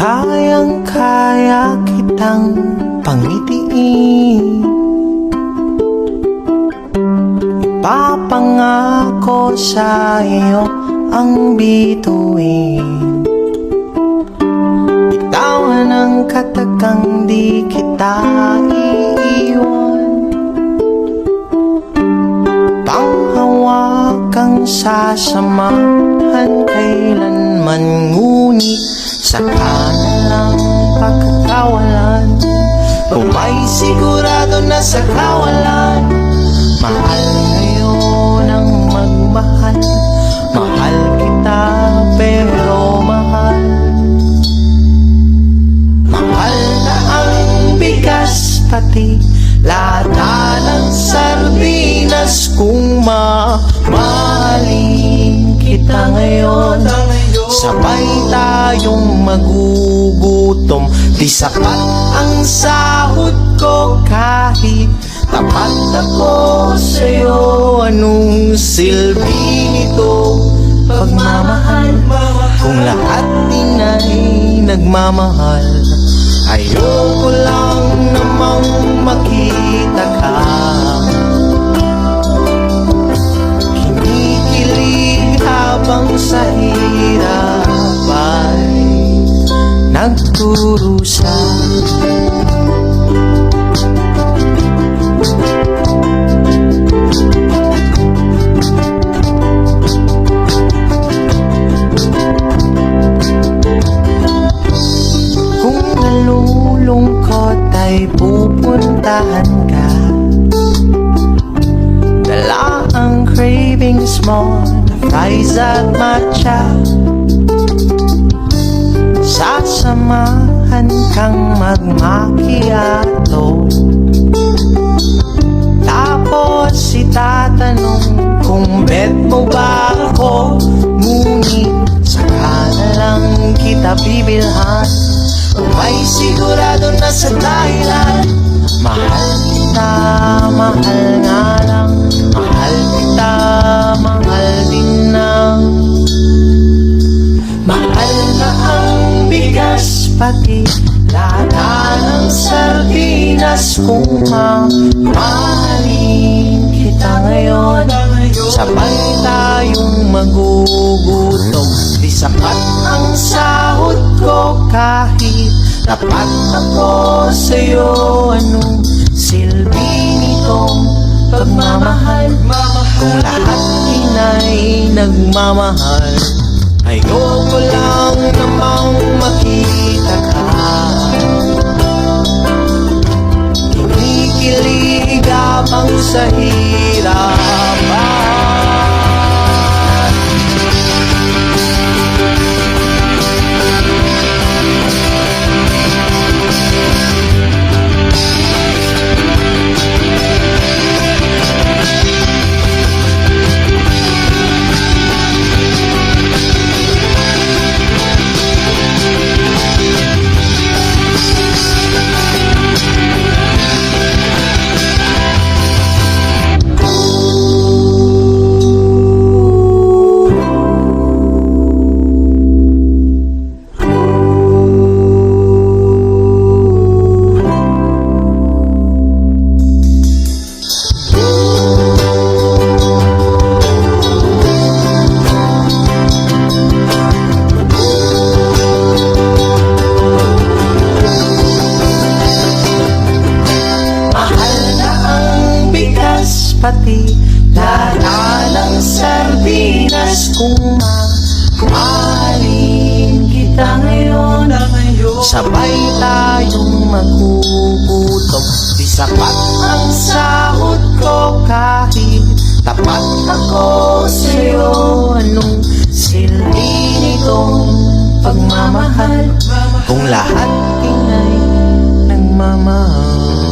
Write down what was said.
Kayang-kaya kitang pangitiin, ipapangako sa iyo ang bituin. Bitawan ang katagang di kita iiwan, panghawakang sasamahan kailanman. Ngunit sa kanilang pagkakawalan, kung may sigurado na sa kawalan, mahal ngayon ang magmahal. Mahal kita pero mahal, mahal na ang bigas pati lata ng sardinas. Kung mamahalin kita ngayon, sabay tayong magugutom. Di sapat ang sahod ko kahit tapat ako sa'yo. Anong silbi nito pagmamahal kung lahat din ay nagmamahal? Ayoko lang namang makita ka kinikilig habang sa hirap ay nagturusa. Kung nalulungkot ay pupuntahan ka, dala ang cravings mo na fries at matcha. Sasamahan kang magmakiato, tapos itatanong kung bet mo ba ako. Ngunit saka na lang kita bibilhan, kung may sigurado na sa dahilan. Mahal kita, mahal nga lang. Mahal kita, mahal din lang. Mahal na ang bigas pati lata ng sardinas. Kung mamahalin kita ngayon, sabay tayong magugutom. Di sapat ang sahod ko kahit tapat ako sa'yo. Anong silbi nitong pagmamahal kung lahat din ay nagmamahal? Ayoko lang namang makita ka kinikilig habang sa hirapan. Pati lata ng sardinas. Kung mamahalin kita ngayon, sabay tayong magugutom. Di sapat ang sahod ko kahit tapat ako sa'yo. Anong silbi nitong pagmamahal kung lahat din ay nagmamahal?